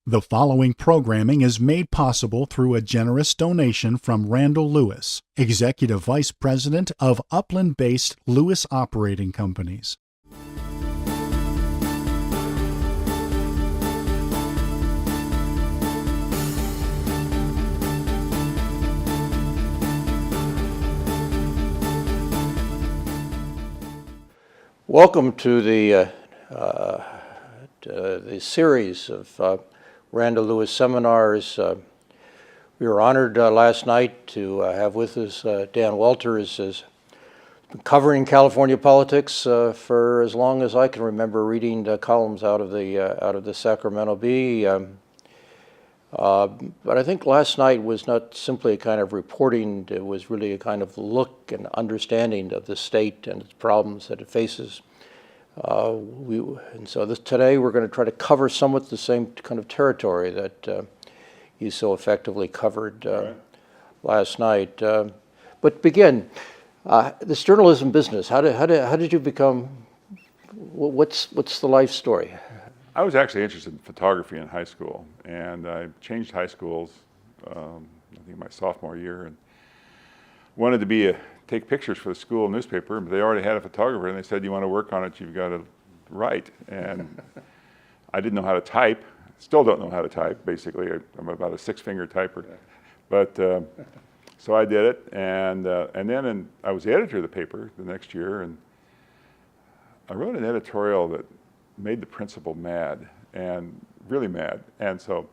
The following programming is made possible through a generous donation from Randall Lewis, Executive Vice President of Upland-based Lewis Operating Companies. Welcome to the series of Randall Lewis seminars. We were honored last night to have with us Dan Walters, who's been covering California politics for as long as I can remember, reading columns out of the Sacramento Bee. But I think last night was not simply a kind of reporting, it was really a kind of look and understanding of the state and its problems that it faces. Today we're going to try to cover somewhat the same kind of territory that you so effectively covered last night. But begin, this journalism business, how did you become, what's the life story? I was actually interested in photography in high school, and I changed high schools, I think my sophomore year, and wanted to take pictures for the school newspaper, but they already had a photographer, and they said, you want to work on it, you've got to write. And I didn't know how to type, still don't know how to type, basically. I'm about a six-finger typer. But, so I did it, and then I was the editor of the paper the next year, and I wrote an editorial that made the principal mad, and really mad. And so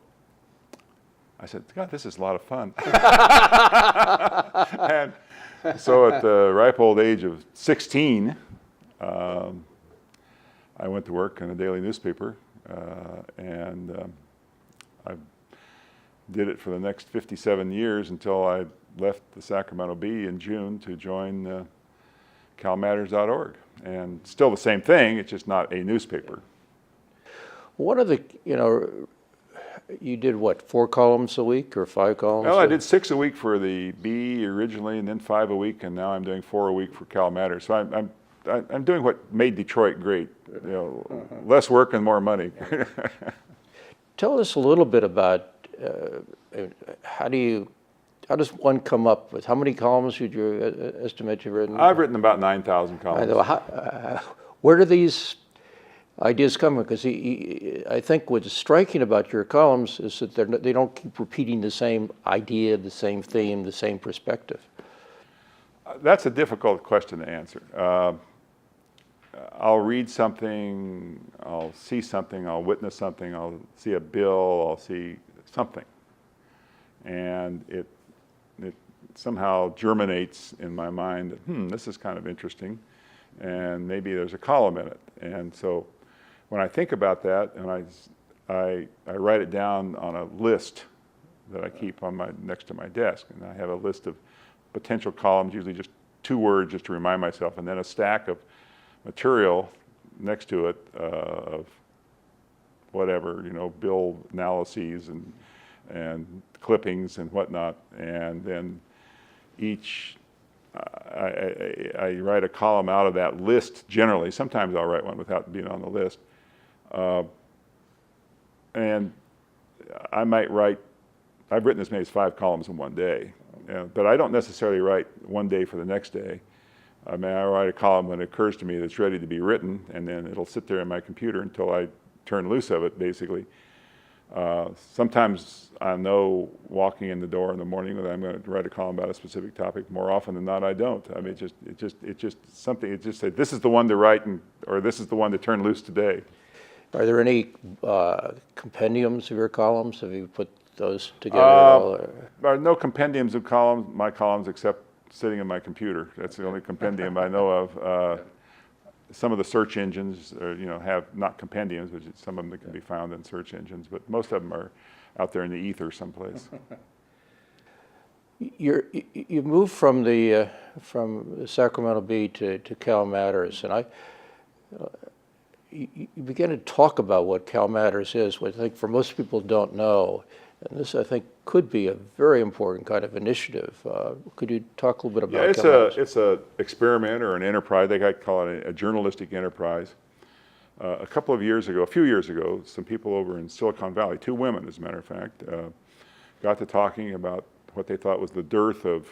I said, God, this is a lot of fun. And so at the ripe old age of 16, I went to work in a daily newspaper, and I did it for the next 57 years until I left the Sacramento Bee in June to join calmatters.org. And still the same thing, it's just not a newspaper. One of the, you did what, 4 columns a week or 5 columns? Well, I did 6 a week for the Bee originally, and then 5 a week, and now I'm doing 4 a week for Cal Matters. So I'm doing what made Detroit great, less work and more money. Tell us a little bit about how does one come up with, how many columns would you estimate you've written? I've written about 9,000 columns. Where do these ideas come from? Because I think what's striking about your columns is that they don't keep repeating the same idea, the same theme, the same perspective. That's a difficult question to answer. I'll read something, I'll see something, I'll witness something, I'll see a bill, I'll see something. And it somehow germinates in my mind that, this is kind of interesting, and maybe there's a column in it. And so when I think about that, and I write it down on a list that I keep on next to my desk, and I have a list of potential columns, usually just 2 words just to remind myself, and then a stack of material next to it of whatever, bill analyses and clippings and whatnot, and then I write a column out of that list generally. Sometimes I'll write one without being on the list. And I might write, I've written as many as 5 columns in one day, but I don't necessarily write one day for the next day. I mean, I write a column when it occurs to me that's ready to be written, and then it'll sit there in my computer until I turn loose of it, basically. Sometimes I know walking in the door in the morning that I'm going to write a column about a specific topic. More often than not, I don't. I mean, it just something. It just said, this is the one to write, or this is the one to turn loose today. Are there any compendiums of your columns? Have you put those together at all? There are no compendiums of my columns, except sitting in my computer. That's the only compendium I know of. Some of the search engines, have not compendiums, but some of them can be found in search engines, but most of them are out there in the ether someplace. You moved from the Sacramento Bee to Cal Matters, and you began to talk about what Cal Matters is, which I think for most people don't know. And this, I think, could be a very important kind of initiative. Could you talk a little bit about it's an experiment or an enterprise. They might call it a journalistic enterprise A few years ago, some people over in Silicon Valley, two women as a matter of fact, got to talking about what they thought was the dearth of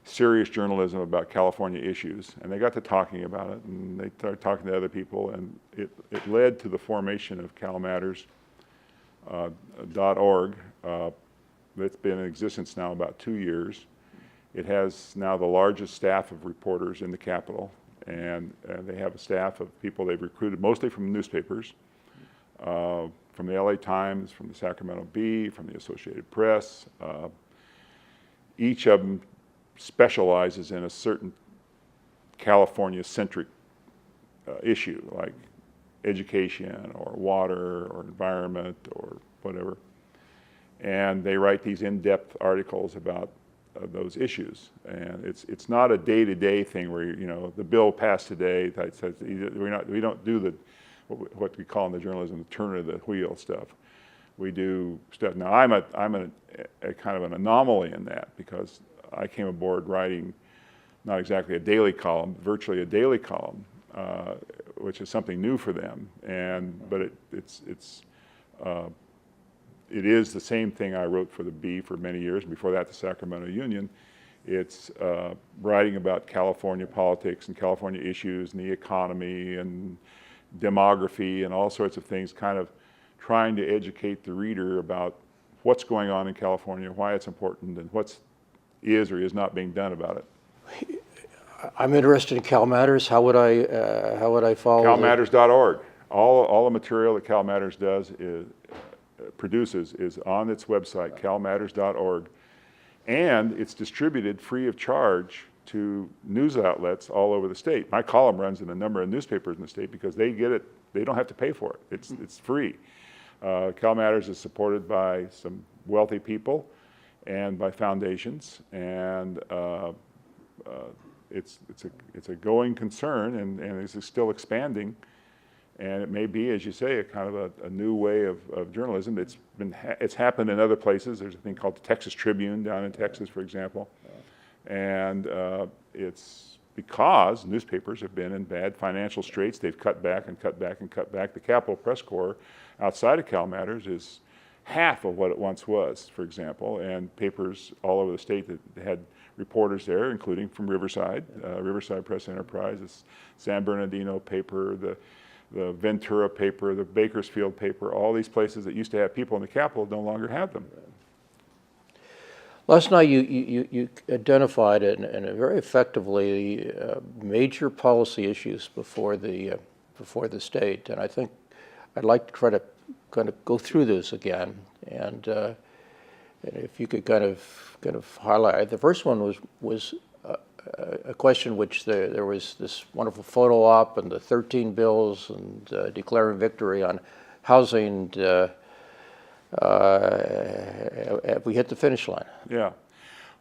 serious journalism about California issues. And they got to talking about it, and they started talking to other people, and it led to the formation of CalMatters.org. That's been in existence now about 2 years. It has now the largest staff of reporters in the Capitol, and they have a staff of people they've recruited mostly from newspapers, from the LA Times, from the Sacramento Bee, from the Associated Press. Each of them specializes in a certain California-centric issue, like education or water or environment or whatever. And they write these in-depth articles about those issues. And it's not a day-to-day thing where, the bill passed today, that says we don't do the what we call in the journalism the turn of the wheel stuff. We do stuff. Now I'm a kind of an anomaly in that, because I came aboard writing not exactly a daily column, virtually a daily column, which is something new for them. But it is the same thing I wrote for the Bee for many years, and before that the Sacramento Union. It's writing about California politics and California issues and the economy and demography and all sorts of things, kind of trying to educate the reader about what's going on in California, why it's important, and what is or is not being done about it. I'm interested in Cal Matters. How would I follow? CalMatters.org. All the material that Cal Matters produces is on its website, CalMatters.org, and it's distributed free of charge to news outlets all over the state. My column runs in a number of newspapers in the state because they get it. They don't have to pay for it. It's free. Cal Matters is supported by some wealthy people and by foundations, and it's a going concern, and it's still expanding. And it may be, as you say, a kind of a new way of journalism. It's happened in other places. There's a thing called the Texas Tribune down in Texas, for example, and it's because newspapers have been in bad financial straits. They've cut back and cut back and cut back. The Capitol Press Corps outside of Cal Matters is half of what it once was, for example, and papers all over the state that had reporters there, including from Riverside, Riverside Press Enterprise, the San Bernardino paper, the Ventura paper, the Bakersfield paper, all these places that used to have people in the Capitol no longer have them. Last night you identified it and very effectively major policy issues before the state, and I think I'd like to try to kind of go through those again, and if you could kind of highlight. The first one was a question which there was this wonderful photo op and the 13 bills and declaring victory on housing. Have we hit the finish line? Yeah.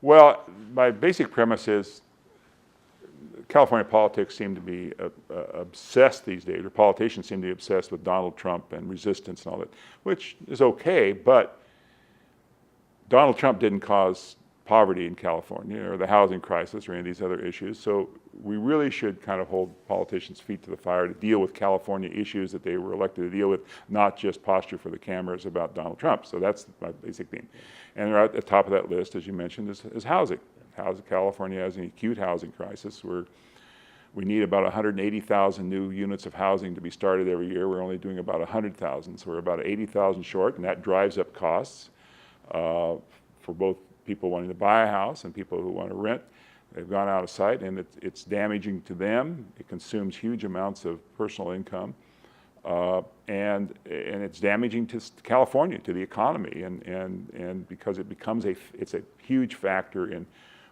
Well, my basic premise is California politics seem to be obsessed these days, or politicians seem to be obsessed with Donald Trump and resistance and all that, which is okay, but Donald Trump didn't cause poverty in California or the housing crisis or any of these other issues. So we really should kind of hold politicians' feet to the fire to deal with California issues that they were elected to deal with, not just posture for the cameras about Donald Trump. So that's my basic theme. And right at the top of that list, as you mentioned, is housing. California has an acute housing crisis where we need about 180,000 new units of housing to be started every year. We're only doing about 100,000, so we're about 80,000 short, and that drives up costs for both people wanting to buy a house and people who want to rent. They've gone out of sight, and it's damaging to them. It consumes huge amounts of personal income, and it's damaging to California, to the economy, and because it becomes it's a huge factor in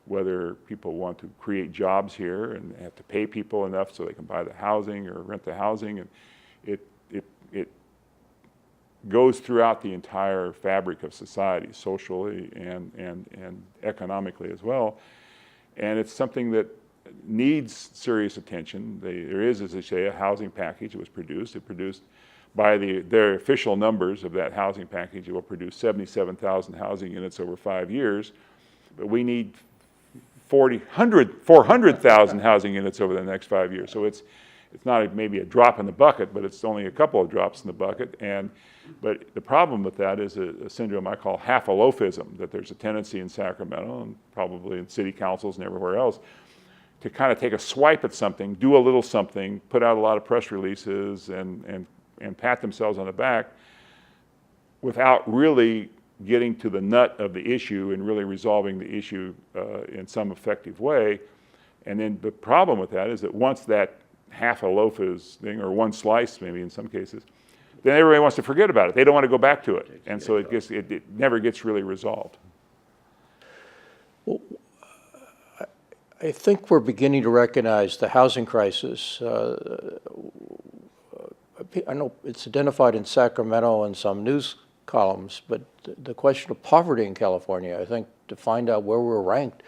whether people want to create jobs here and have to pay people enough so they can buy the housing or rent the housing, and it goes throughout the entire fabric of society, socially and economically as well. And it's something that needs serious attention. There is, as they say, a housing package that was produced. It produced, by their official numbers of that housing package, it will produce 77,000 housing units over 5 years. But we need 400,000 housing units over the next 5 years. So it's not maybe a drop in the bucket, but it's only a couple of drops in the bucket. But the problem with that is a syndrome I call half-a-loafism, that there's a tendency in Sacramento and probably in city councils and everywhere else to kind of take a swipe at something, do a little something, put out a lot of press releases and pat themselves on the back without really getting to the nut of the issue and really resolving the issue in some effective way. And then the problem with that is that once that half a loaf is thing, or one slice maybe in some cases, then everybody wants to forget about it. They don't want to go back to it. And so it never gets really resolved. Well, I think we're beginning to recognize the housing crisis. I know it's identified in Sacramento and some news columns, but the question of poverty in California, I think, to find out where we're ranked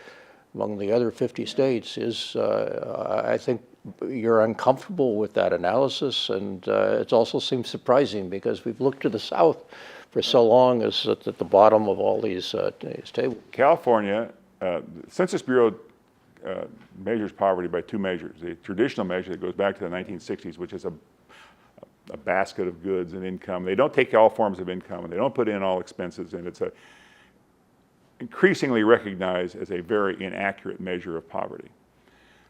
among the other 50 states is, I think you're uncomfortable with that analysis, and it also seems surprising because we've looked to the South for so long as at the bottom of all these tables. California, the Census Bureau measures poverty by two measures. The traditional measure that goes back to the 1960s, which is a basket of goods and income. They don't take all forms of income, and they don't put in all expenses, and it's increasingly recognized as a very inaccurate measure of poverty.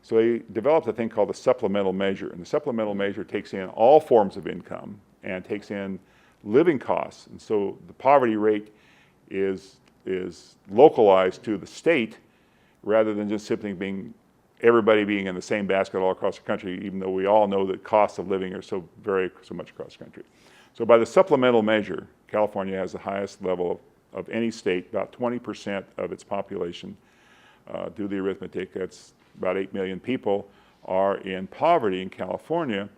So they developed a thing called the supplemental measure, and the supplemental measure takes in all forms of income and takes in living costs, and so the poverty rate is localized to the state rather than just simply everybody being in the same basket all across the country, even though we all know that costs of living are so much across the country. So by the supplemental measure, California has the highest level of any state. About 20% of its population, do the arithmetic, that's about 8 million people, are in poverty in California.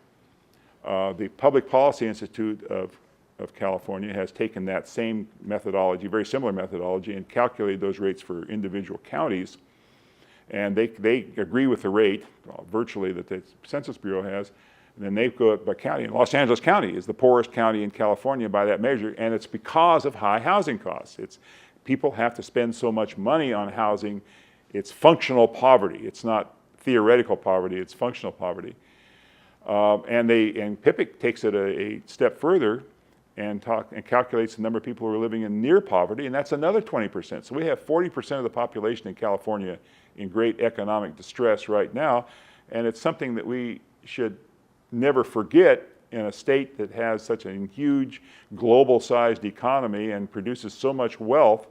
The Public Policy Institute of California has taken that same methodology, very similar methodology, and calculated those rates for individual counties. And they agree with the rate, virtually, that the Census Bureau has. And then they go up by county. And Los Angeles County is the poorest county in California by that measure, and it's because of high housing costs. People have to spend so much money on housing. It's functional poverty. It's not theoretical poverty. It's functional poverty. And PIPIC takes it a step further and calculates the number of people who are living in near poverty, and that's another 20%. So we have 40% of the population in California in great economic distress right now, and it's something that we should never forget in a state that has such a huge global-sized economy and produces so much wealth.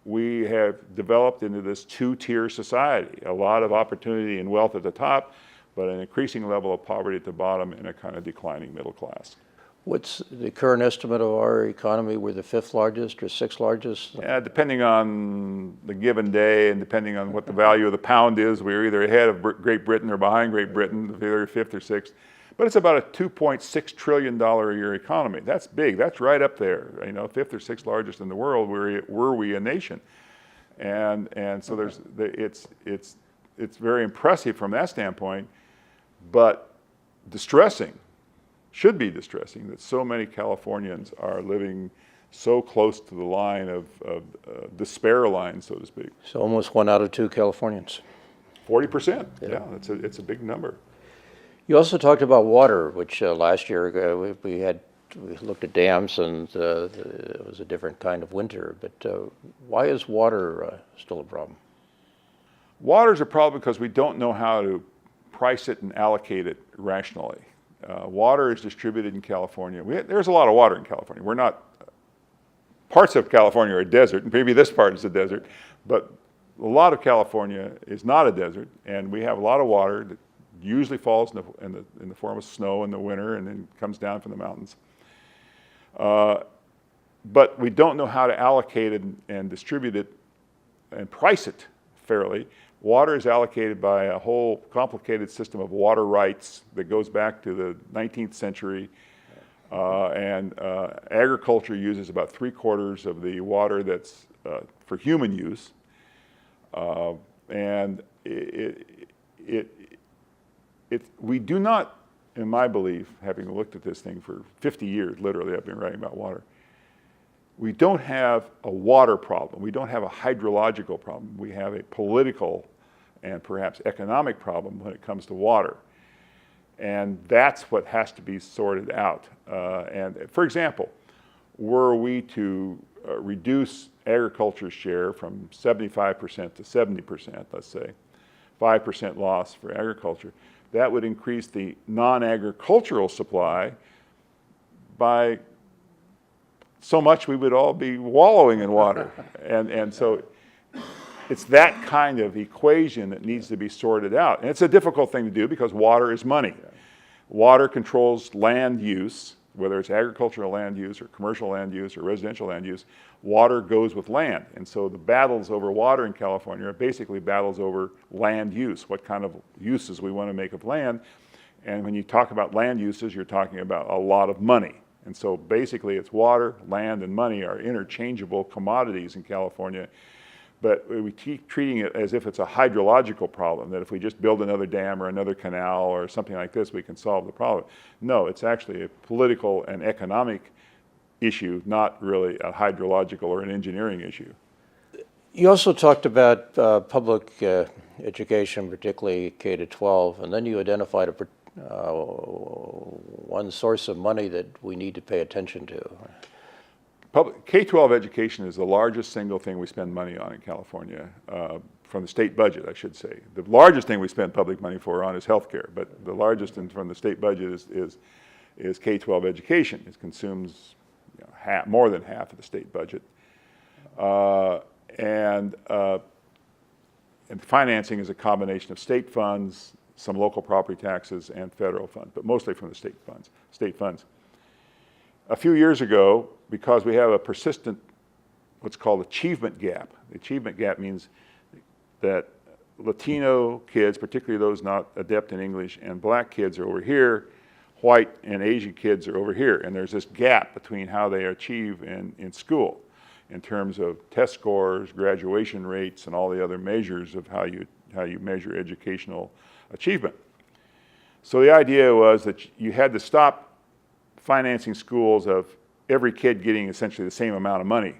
We have developed into this two-tier society, a lot of opportunity and wealth at the top, but an increasing level of poverty at the bottom and a kind of declining middle class. What's the current estimate of our economy? We're the 5th largest or 6th largest? Depending on the given day and depending on what the value of the pound is, we're either ahead of Great Britain or behind Great Britain, either 5th or 6th. But it's about a $2.6 trillion a year economy. That's big. That's right up there. 5th or 6th largest in the world. Were we a nation? And so it's very impressive from that standpoint, but distressing. Should be distressing that so many Californians are living so close to the line of despair line, so to speak. So almost 1 out of 2 Californians. 40%. Yeah, it's a big number. You also talked about water, which last year we looked at dams, and it was a different kind of winter. But why is water still a problem? Water is a problem because we don't know how to price it and allocate it rationally. Water is distributed in California. There's a lot of water in California. Parts of California are a desert, and maybe this part is a desert, but a lot of California is not a desert, and we have a lot of water that usually falls in the form of snow in the winter and then comes down from the mountains. But we don't know how to allocate it and distribute it and price it fairly. Water is allocated by a whole complicated system of water rights that goes back to the 19th century. And agriculture uses about 3/4 of the water that's for human use. And we do not, in my belief, having looked at this thing for 50 years, literally, I've been writing about water, we don't have a water problem. We don't have a hydrological problem. We have a political and perhaps economic problem when it comes to water. And that's what has to be sorted out. And for example, were we to reduce agriculture's share from 75% to 70%, let's say, 5% loss for agriculture, that would increase the non-agricultural supply by so much we would all be wallowing in water. And so it's that kind of equation that needs to be sorted out. And it's a difficult thing to do because water is money. Water controls land use, whether it's agricultural land use or commercial land use or residential land use. Water goes with land. And so the battles over water in California are basically battles over land use, what kind of uses we want to make of land. And when you talk about land uses, you're talking about a lot of money. And so basically it's water, land, and money are interchangeable commodities in California. But we keep treating it as if it's a hydrological problem, that if we just build another dam or another canal or something like this, we can solve the problem. No, it's actually a political and economic issue, not really a hydrological or an engineering issue. You also talked about public education, particularly K to 12, and then you identified one source of money that we need to pay attention to. K-12 education is the largest single thing we spend money on in California, from the state budget, I should say. The largest thing we spend public money on is healthcare, but the largest from the state budget is K-12 education. It consumes more than half of the state budget. And financing is a combination of state funds, some local property taxes, and federal funds, but mostly from the state funds. A few years ago, because we have a persistent, what's called achievement gap. The achievement gap means that Latino kids, particularly those not adept in English, and black kids are over here, white and Asian kids are over here. And there's this gap between how they achieve in school in terms of test scores, graduation rates, and all the other measures of how you measure educational achievement. So the idea was that you had to stop financing schools of every kid getting essentially the same amount of money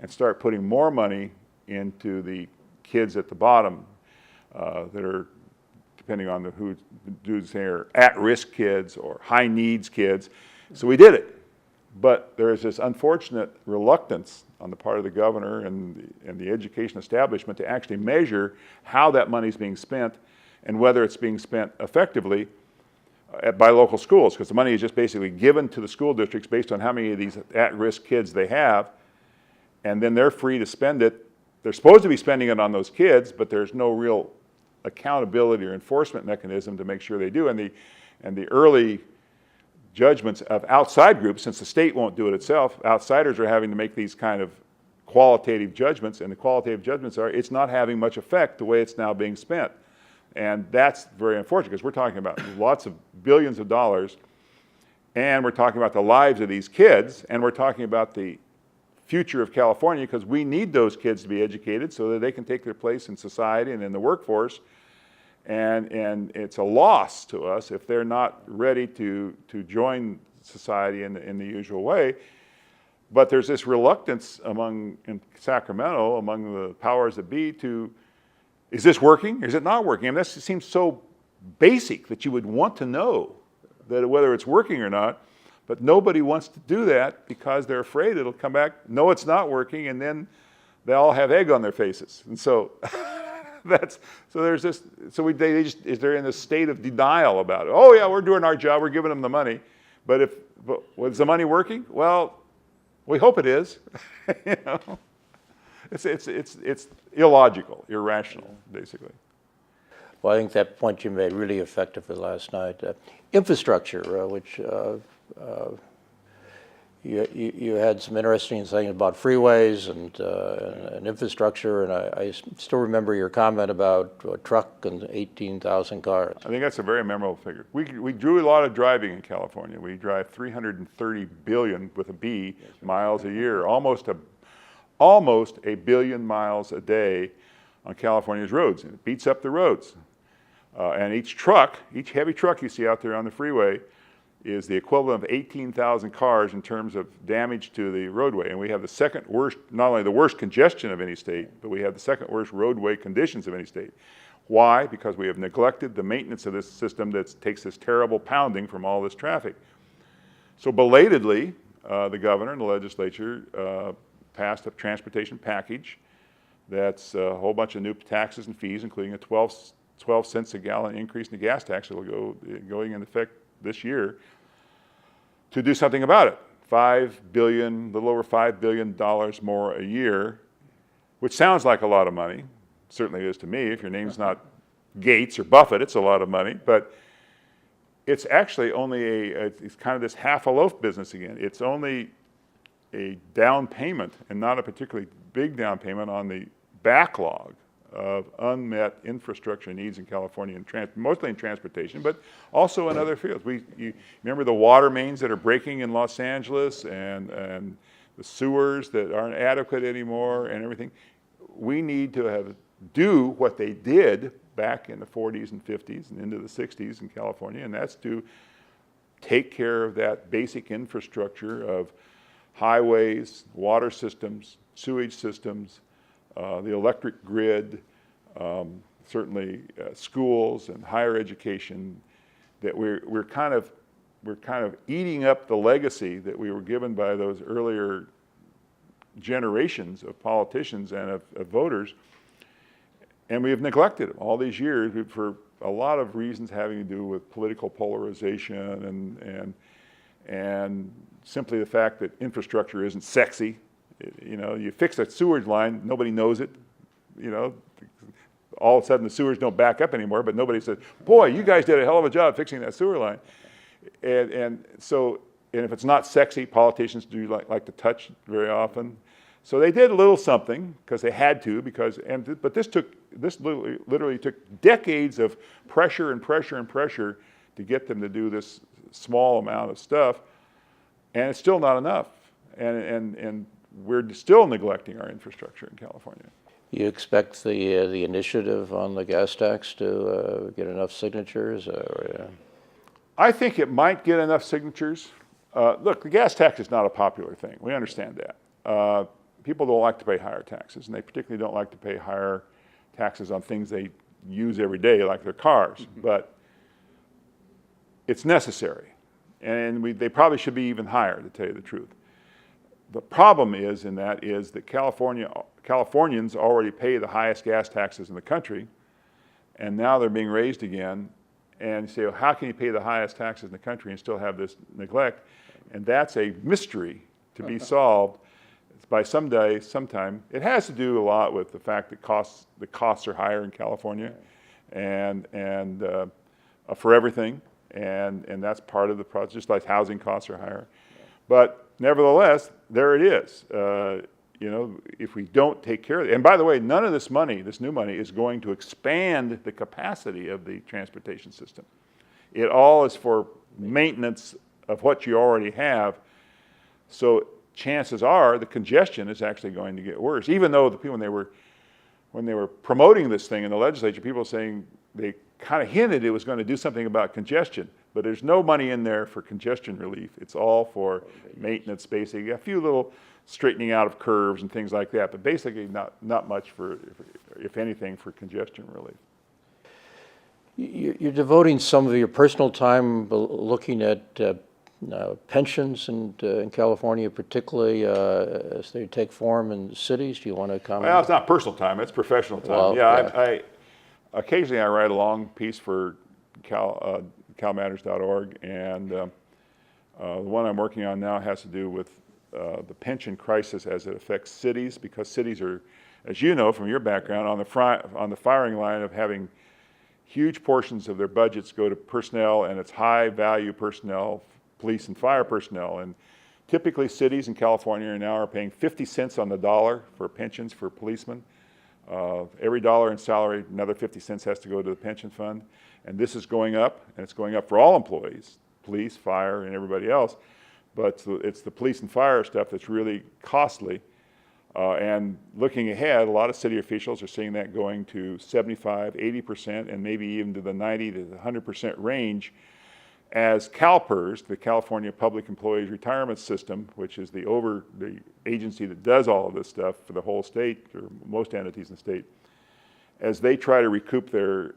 and start putting more money into the kids at the bottom that are, depending on who dudes there, at-risk kids or high needs kids. So we did it. But there is this unfortunate reluctance on the part of the governor and the education establishment to actually measure how that money is being spent and whether it's being spent effectively by local schools, because the money is just basically given to the school districts based on how many of these at-risk kids they have, and then they're free to spend it. They're supposed to be spending it on those kids, but there's no real accountability or enforcement mechanism to make sure they do. And the early judgments of outside groups, since the state won't do it itself, outsiders are having to make these kind of qualitative judgments, and the qualitative judgments are it's not having much effect the way it's now being spent. And that's very unfortunate because we're talking about lots of billions of dollars, and we're talking about the lives of these kids, and we're talking about the future of California because we need those kids to be educated so that they can take their place in society and in the workforce. And it's a loss to us if they're not ready to join society in the usual way. But there's this reluctance in Sacramento, among the powers that be, is this working? Is it not working? I mean, this seems so basic that you would want to know that whether it's working or not, but nobody wants to do that because they're afraid it'll come back, no, it's not working, and then they all have egg on their faces. And so they're in this state of denial about it. Oh yeah, we're doing our job, we're giving them the money, but is the money working? Well, we hope it is. You know? It's illogical, irrational, basically. Well, I think that point you made really effective for last night. Infrastructure, which you had some interesting things about freeways and infrastructure, and I still remember your comment about a truck and 18,000 cars. I think that's a very memorable figure. We do a lot of driving in California. We drive 330 billion, with a B, miles a year, almost a billion miles a day on California's roads, and it beats up the roads. And each heavy truck you see out there on the freeway is the equivalent of 18,000 cars in terms of damage to the roadway. And we have the second worst, not only the worst congestion of any state, but we have the second worst roadway conditions of any state. Why? Because we have neglected the maintenance of this system that takes this terrible pounding from all this traffic. So belatedly, the governor and the legislature passed a transportation package that's a whole bunch of new taxes and fees, including a 12 cents a gallon increase in the gas tax that will going into effect this year, to do something about it. $5 billion, a little over $5 billion more a year, which sounds like a lot of money. Certainly is to me. If your name's not Gates or Buffett, it's a lot of money. But it's actually only it's kind of this half a loaf business again. It's only a down payment, and not a particularly big down payment, on the backlog of unmet infrastructure needs in California, mostly in transportation, but also in other fields. You remember the water mains that are breaking in Los Angeles, and the sewers that aren't adequate anymore, and everything. We need to do what they did back in the 40s and 50s and into the 60s in California, and that's to take care of that basic infrastructure of highways, water systems, sewage systems, the electric grid, certainly schools and higher education. That we're kind of eating up the legacy that we were given by those earlier generations of politicians and of voters, and we have neglected them all these years for a lot of reasons having to do with political polarization and simply the fact that infrastructure isn't sexy. You fix a sewage line, nobody knows it. All of a sudden the sewers don't back up anymore, but nobody says, boy, you guys did a hell of a job fixing that sewer line. And if it's not sexy, politicians do like to touch very often. So they did a little something because they had to, but this literally took decades of pressure and pressure and pressure to get them to do this small amount of stuff, and it's still not enough. And we're still neglecting our infrastructure in California. You expect the initiative on the gas tax to get enough signatures? I think it might get enough signatures. Look, the gas tax is not a popular thing. We understand that. People don't like to pay higher taxes, and they particularly don't like to pay higher taxes on things they use every day, like their cars. Mm-hmm. But it's necessary, and they probably should be even higher, to tell you the truth. The problem is that Californians already pay the highest gas taxes in the country, and now they're being raised again. And you say, well, how can you pay the highest taxes in the country and still have this neglect? And that's a mystery to be solved by sometime. It has to do a lot with the fact that the costs are higher in California, and for everything, and that's part of the process. Just like housing costs are higher, but nevertheless, there it is. If we don't take care of it, and by the way, none of this new money, is going to expand the capacity of the transportation system. It all is for maintenance of what you already have. So chances are the congestion is actually going to get worse. Even though the people, when they were promoting this thing in the legislature, people were saying, they kind of hinted it was going to do something about congestion, but there's no money in there for congestion relief. It's all for maintenance, basically. A few little straightening out of curves and things like that, but basically not much for, if anything, for congestion relief. You're devoting some of your personal time looking at pensions in California, particularly as they take form in cities. Do you want to comment? Well, it's not personal time; it's professional time. Well, yeah. I occasionally I write a long piece for CalMatters.org, and the one I'm working on now has to do with the pension crisis as it affects cities, because cities are, as you know from your background, on the firing line of having huge portions of their budgets go to personnel, and it's high-value personnel, police and fire personnel. And typically cities in California now are paying 50 cents on the dollar for pensions for policemen. Every dollar in salary, another 50 cents has to go to the pension fund. And this is going up, and it's going up for all employees, police, fire, and everybody else. But it's the police and fire stuff that's really costly. And looking ahead, a lot of city officials are seeing that going to 75, 80%, and maybe even to the 90 to 100% range, as CalPERS, the California Public Employees Retirement System, which is the agency that does all of this stuff for the whole state, or most entities in the state, as they try to recoup their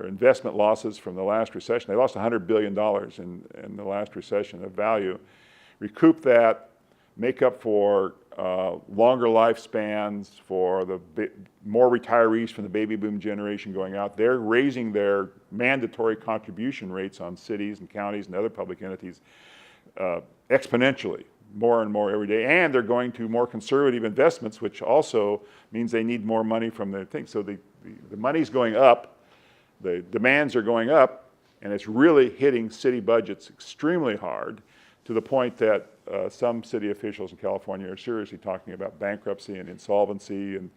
investment losses from the last recession. They lost $100 billion in the last recession of value. Recoup that, make up for longer lifespans, for the more retirees from the baby boom generation going out. They're raising their mandatory contribution rates on cities and counties and other public entities exponentially, more and more every day. And they're going to more conservative investments, which also means they need more money from their things. So the money's going up, the demands are going up, and it's really hitting city budgets extremely hard, to the point that some city officials in California are seriously talking about bankruptcy and insolvency and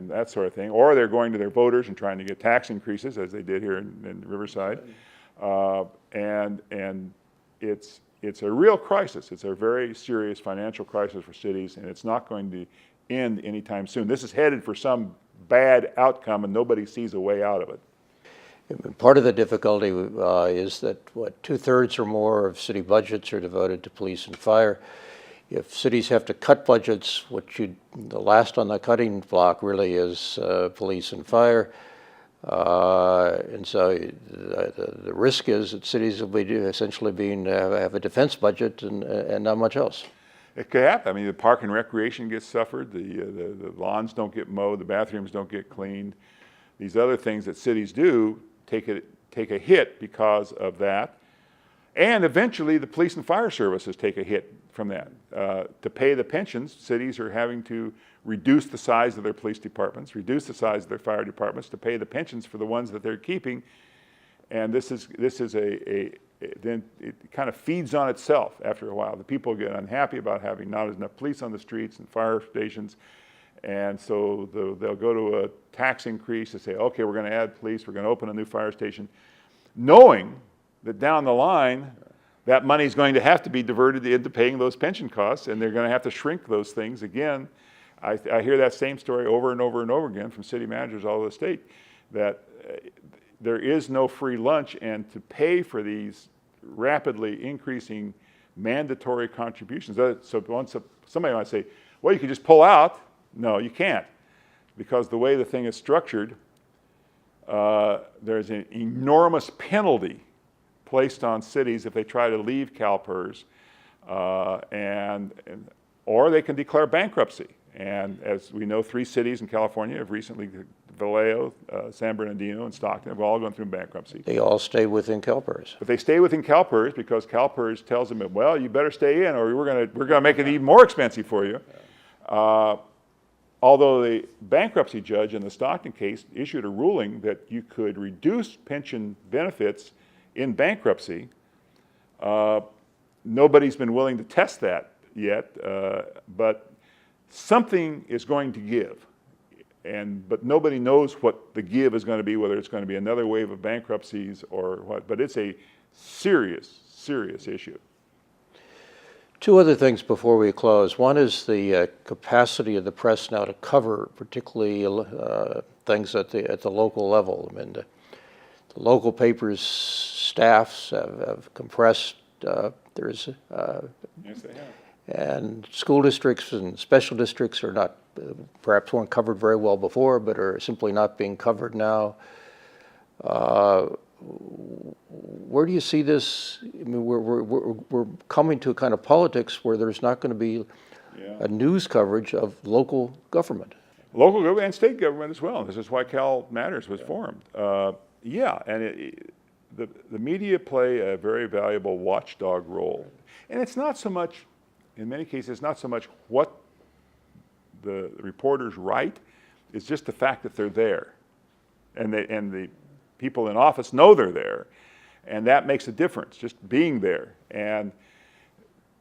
that sort of thing. Or they're going to their voters and trying to get tax increases, as they did here in Riverside. And it's a real crisis. It's a very serious financial crisis for cities, and it's not going to end anytime soon. This is headed for some bad outcome, and nobody sees a way out of it. Part of the difficulty is that, 2/3 or more of city budgets are devoted to police and fire. If cities have to cut budgets, the last on the cutting block really is police and fire. And so the risk is that cities will be essentially have a defense budget and not much else. It could happen. I mean, the park and recreation gets suffered, the lawns don't get mowed, the bathrooms don't get cleaned. These other things that cities do take a hit because of that. And eventually the police and fire services take a hit from that. To pay the pensions, cities are having to reduce the size of their police departments, reduce the size of their fire departments to pay the pensions for the ones that they're keeping. And then it kind of feeds on itself after a while. The people get unhappy about having not enough police on the streets and fire stations. And so they'll go to a tax increase to say, okay, we're going to add police, we're going to open a new fire station, knowing that down the line, that money is going to have to be diverted into paying those pension costs, and they're going to have to shrink those things again. I hear that same story over and over and over again from city managers all over the state, that there is no free lunch, and to pay for these rapidly increasing mandatory contributions. So once somebody might say, well, you can just pull out. No, you can't, because the way the thing is structured, there's an enormous penalty placed on cities if they try to leave CalPERS, or they can declare bankruptcy. And as we know, 3 cities in California have recently, Vallejo, San Bernardino, and Stockton, have all gone through bankruptcy. They all stay within CalPERS. But they stay within CalPERS because CalPERS tells them, well, you better stay in, or we're gonna make it even more expensive for you. Although the bankruptcy judge in the Stockton case issued a ruling that you could reduce pension benefits in bankruptcy, nobody's been willing to test that yet, but something is going to give. But nobody knows what the give is going to be, whether it's going to be another wave of bankruptcies or what. But it's a serious, serious issue. 2 other things before we close. One is the capacity of the press now to cover particularly things at the local level. I mean, the local papers' staffs have compressed. Yes, they have. And school districts and special districts are not, perhaps weren't covered very well before, but are simply not being covered now. Where do you see this? I mean, we're coming to a kind of politics where there's not going to be a news coverage of local government. Local government and state government as well. This is why Cal Matters was formed. And the media play a very valuable watchdog role. And it's not so much, in many cases, it's not so much what the reporters write, it's just the fact that they're there. And the people in office know they're there, and that makes a difference, just being there. And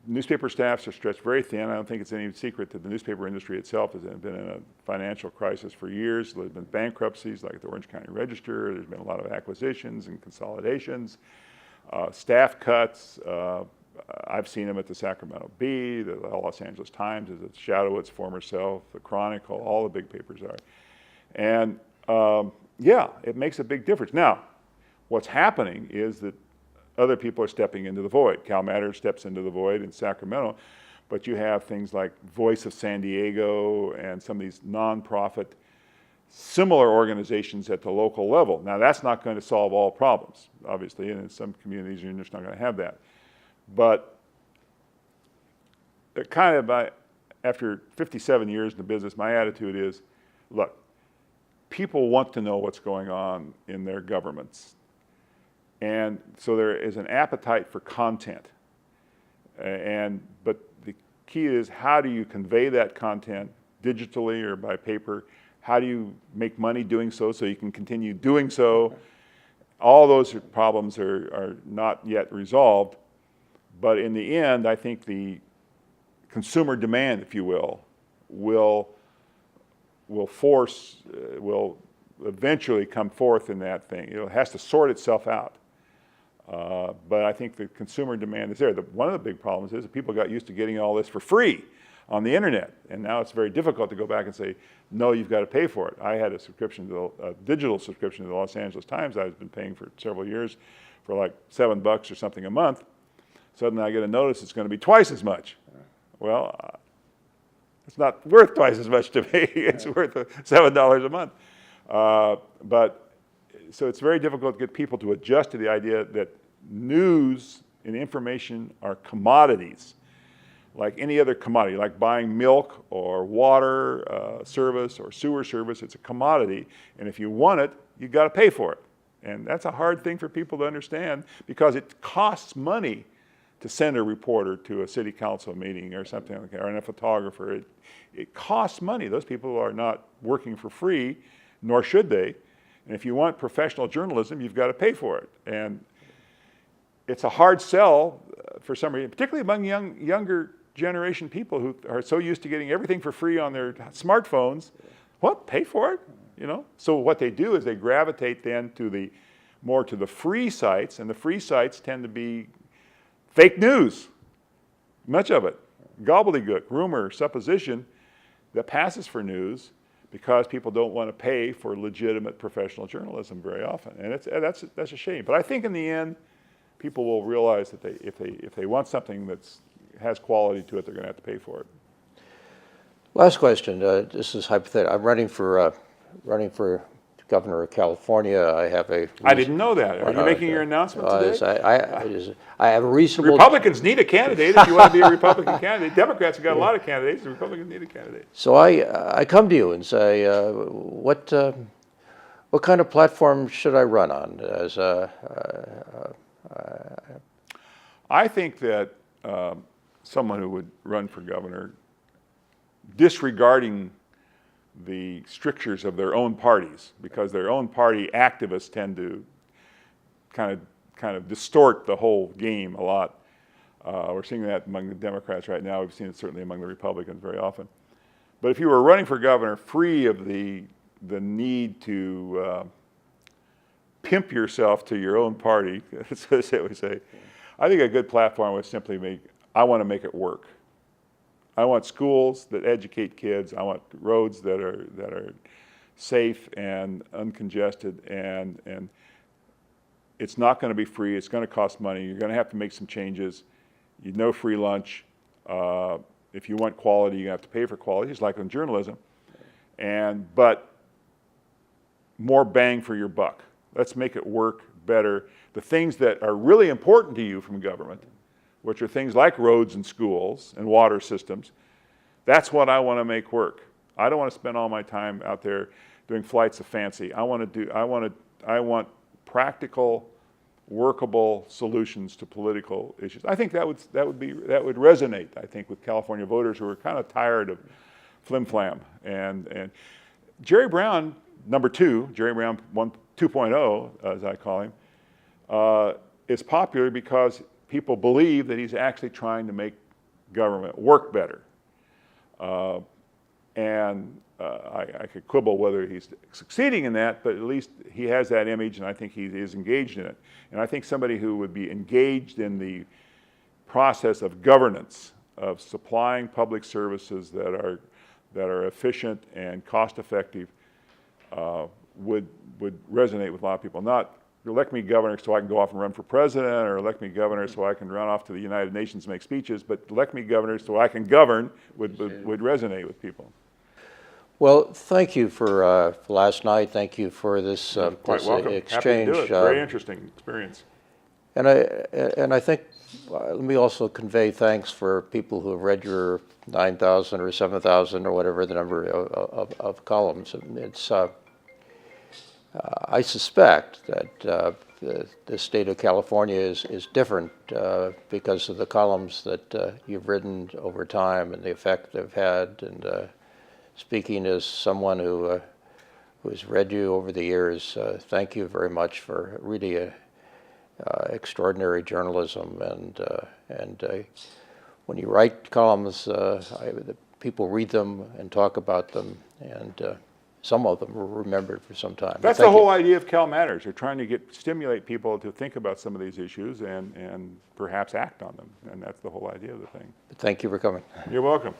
newspaper staffs are stretched very thin. I don't think it's any secret that the newspaper industry itself has been in a financial crisis for years. There's been bankruptcies like the Orange County Register. There's been a lot of acquisitions and consolidations, staff cuts. I've seen them at the Sacramento Bee. The Los Angeles Times is a shadow of its former self. The Chronicle, all the big papers are. And yeah, it makes a big difference. Now, what's happening is that other people are stepping into the void. Cal Matters steps into the void in Sacramento, but you have things like Voice of San Diego and some of these nonprofit similar organizations at the local level. Now, that's not going to solve all problems, obviously, and in some communities you're just not going to have that. But kind of after 57 years in the business, my attitude is, look, people want to know what's going on in their governments. And so there is an appetite for content. But the key is, how do you convey that content digitally or by paper? How do you make money doing so you can continue doing so? All those problems are not yet resolved. But in the end, I think the consumer demand, if you will eventually come forth in that thing. It has to sort itself out. But I think the consumer demand is there. One of the big problems is that people got used to getting all this for free on the internet, and now it's very difficult to go back and say, no, you've got to pay for it. I had a digital subscription to the Los Angeles Times I've been paying for several years for like $7 or something a month. Suddenly I get a notice it's going to be twice as much. Well, it's not worth twice as much to me. It's worth $7 a month. So it's very difficult to get people to adjust to the idea that news and information are commodities, like any other commodity, like buying milk or water service or sewer service. It's a commodity, and if you want it, you've got to pay for it. And that's a hard thing for people to understand, because it costs money to send a reporter to a city council meeting or something like that, or a photographer. It costs money. Those people are not working for free, nor should they. And if you want professional journalism, you've got to pay for it. And it's a hard sell for some reason, particularly among younger generation people who are so used to getting everything for free on their smartphones. What? Pay for it? You know? So what they do is they gravitate then to more to the free sites, and the free sites tend to be fake news, much of it, gobbledygook, rumor, supposition that passes for news, because people don't want to pay for legitimate professional journalism very often, and that's a shame. But I think in the end, people will realize that if they want something that has quality to it, they're going to have to pay for it. Last question. This is hypothetical. I'm running for governor of California. I didn't know that. Are you making your announcement today? I have a reasonable... Republicans need a candidate if you want to be a Republican candidate. Democrats have got a lot of candidates. The Republicans need a candidate. So I come to you and say, what kind of platform should I run on? I think that someone who would run for governor, disregarding the strictures of their own parties, because their own party activists tend to kind of distort the whole game a lot. We're seeing that among the Democrats right now. We've seen it certainly among the Republicans very often. But if you were running for governor free of the need to pimp yourself to your own party, as we say, I think a good platform would simply I want to make it work. I want schools that educate kids. I want roads that are safe and uncongested, and it's not going to be free. It's going to cost money. You're going to have to make some changes. No free lunch. If you want quality, you have to pay for quality, just like in journalism. But more bang for your buck. Let's make it work better. The things that are really important to you from government, which are things like roads and schools and water systems, that's what I want to make work. I don't want to spend all my time out there doing flights of fancy. I want practical, workable solutions to political issues. I think that would resonate, I think, with California voters who are kind of tired of flim-flam. And Jerry Brown, number 2, Jerry Brown 2.0, as I call him, is popular because people believe that he's actually trying to make government work better. I could quibble whether he's succeeding in that, but at least he has that image, and I think he is engaged in it. And I think somebody who would be engaged in the process of governance, of supplying public services that are efficient and cost-effective, would resonate with a lot of people. Not elect me governor so I can go off and run for president, or elect me governor so I can run off to the United Nations and make speeches, but elect me governor so I can govern would resonate with people. Well, thank you for last night. Thank you for this, Quite this welcome. exchange. Happy to do it. Very interesting experience. And I think, let me also convey thanks for people who have read your 9,000 or 7,000 or whatever the number of columns. It's, I suspect that the state of California is different because of the columns that you've written over time and the effect they've had. And speaking as someone who has read you over the years, thank you very much for really extraordinary journalism. And when you write columns, the people read them and talk about them, and some of them are remembered for some time. That's the whole idea of Cal Matters. You're trying to stimulate people to think about some of these issues and perhaps act on them. And that's the whole idea of the thing. Thank you for coming. You're welcome.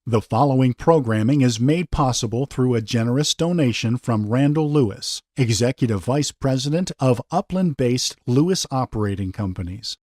The following programming is made possible through a generous donation from Randall Lewis, Executive Vice President of Upland-based Lewis Operating Companies.